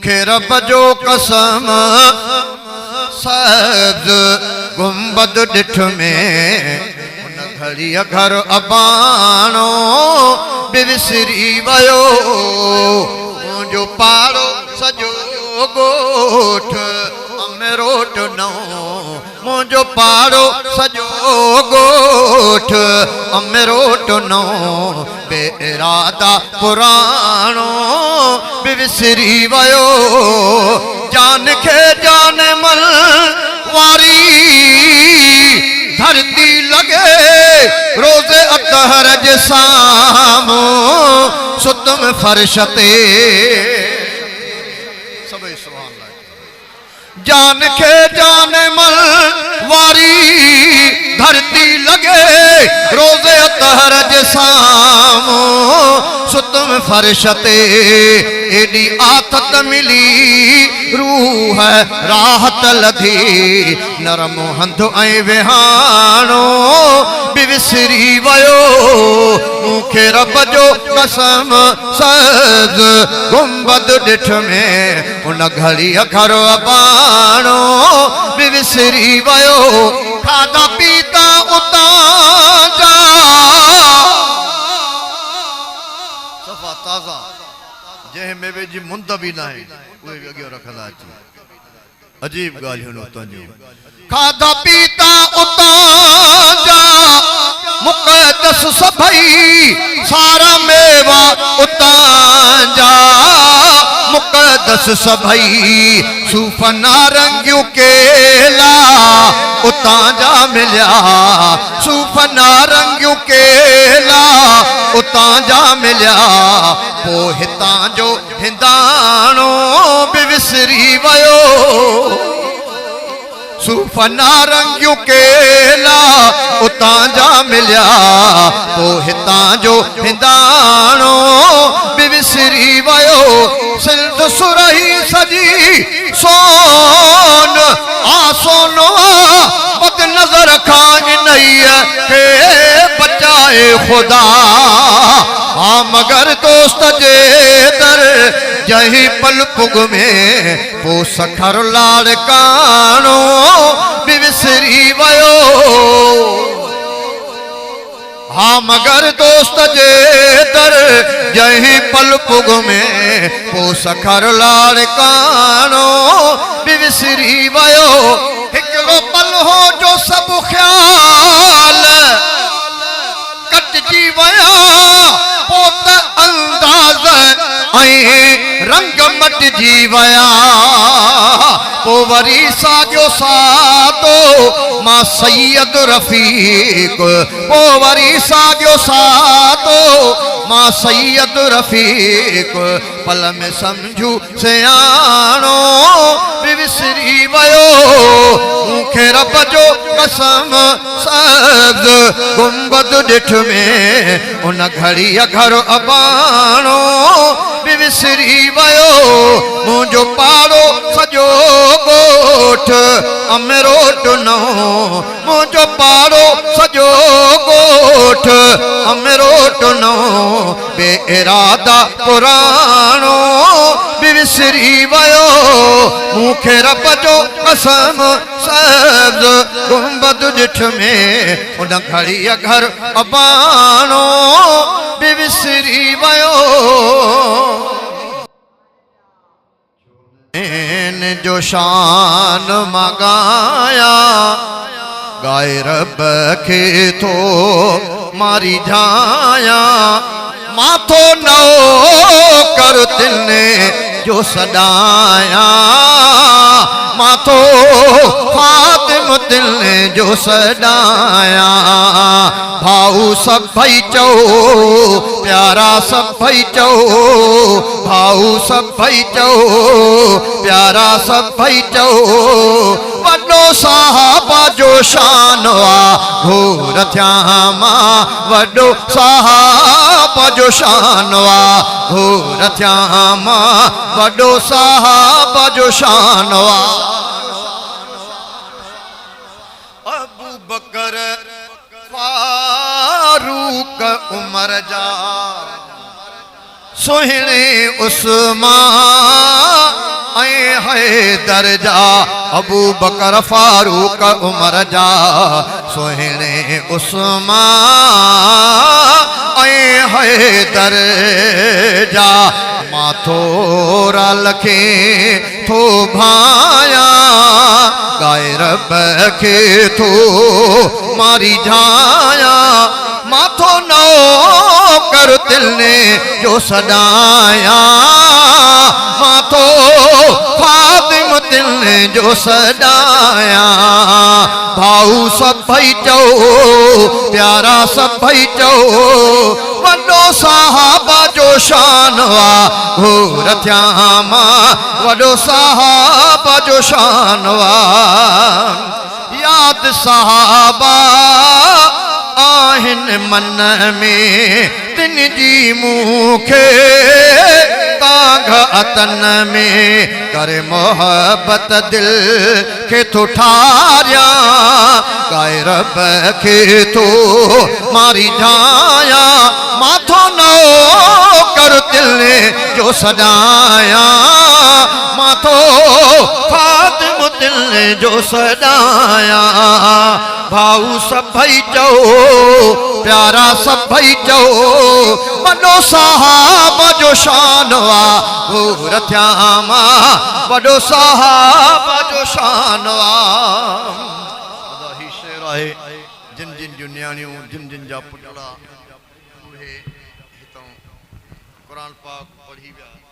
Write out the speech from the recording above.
मूंखे रब जो कसम सब्ज गुंबद ॾिठ में उन घड़ीअ घर अबाणो बि विसरी वियो मुंहिंजो पाड़ो सॼो ॻोठ अमरोट नओ मुंहिंजो पाड़ो सॼो ॻोठ अमरोट नओ बेइरादा पुराणो बि विसरी वियो जान खे जान मल वारी धरती लगे रोज़े अतहर जे साम्हूं सुतम फर्श ते सभई सुभान अल्लाह जान खे जान मल वारी धरती लगे रोज़े अतहर जे साम्हूं सुतम फर्श ते एडी आथत मिली रूह राहत लधी नरम हंध ऐं विहाणो बि विसरी वियो मूंखे रब जो कसम सज गुंबद ॾिठ में उन घड़ीअ घर अबाणो बि विसरी वियो खाधा पीता उतां जा सफ़ा ताज़ा जंहिंमें वेझी मुंद बि न आहे उहे बि अॻियां रखंदा अची अजीब ॻाल्हियूं उतां जूं खाधा पीता उतां जा मुक़दस सभई सारा मेवा उतां जा मुक़दस सभई सूफ़ नारंगियूं केला उतां जा मिलिया सूफ़ नारंगियूं केला उतां जा मिलिया पोइ हितां जो हिंदाणो बि विसरी वियो सूफ़ नारंगियूं केला उतां जा मिलिया पोइ हितां जो हिंदाणो बि विसरी वियो सिंध सुरही सजी सोन आसोनो बद नज़र खां इन्हीअ खे बचाए खुदा हाँ मगर दोस्त जे दर जही पल पुग में पो सखर लाड़काणो बि विसरी वियो हाँ मगर दोस्त जे दर जही पल पुग में पो सखर लाड़काणो बि विसरी वियो हिकिड़ो पल हो जो सभु ख्याल कटजी विया पोइ त अंदाज़ ऐं रंग मटिजी विया पोइ वरी साॻियो सादो मां सैयद रफ़ीक पोइ वरी साॻियो सादो मां सैयद रफ़ीक पल में सम्झू सियाणो बि विसरी वियो मूंखे रब जो कसम सब्ज गुंबद ॾिठ में उन घड़ीअ घर अबाणो बि विसरी वियो मुंहिंजो पाड़ो सॼो ॻोठ अमरोट नओ मुंहिंजो पाड़ो सॼो ॻोठ अमरोट नओ बेइरादा पुराणो बि विसरी वियो मूंखे रब जो कसम सब्ज गुंबद ॾिठ में उन घड़ीअ घर अबाणो बि विसरी वियो इन जो शान मां गाया गाए रब खे थो मारी जाया माथो नओ कर तिने जो सॾाया माथो फातिम तिने जो सॾाया भाऊ सभई चओ प्यारा सभई चओ भाऊ सभई चओ प्यारा सभई चओ वॾो साहबा जो शान आ घोर थिया मां वॾो साहबा जो शान आ घोर थिया मां वॾो साहबा जो शान आ अबू बकर फारूक उमर जा सुहिणे उस्मान दर्जा अबू बकर फारूक उमर जा सोहणे उस्मान है दर्जा माथो रखे थो भाया गाए रब के थो मारी जाया माथो नो कर दिल ने जो सदाया माथो फातिम दिल ने जो सदाया भाऊ सब भाई चो प्यारा सब भाई चो वडो साहबा जो शानवा हो रथ्यामा वडो साहबा जो शानवा याद साहबा आहिन मन में तिन जी मुखे काघ अतन में करे मोहब्बत दिल के तो ठारिया गाए रब के तो मारी जाया माथो नो कर दिल ने जो सदाया माथो फातिम दिल ने जो सदाया भाऊ सब भाई चो प्यारा सब भाई चो वडो साहब जो शानवा हो रथ्यामा वडो साहब जो शानवा ही शेर है जिन जिन जो न्याणियों जिन जिन जा पुटड़ा उहे हितों कुरान पाक पढ़ी विया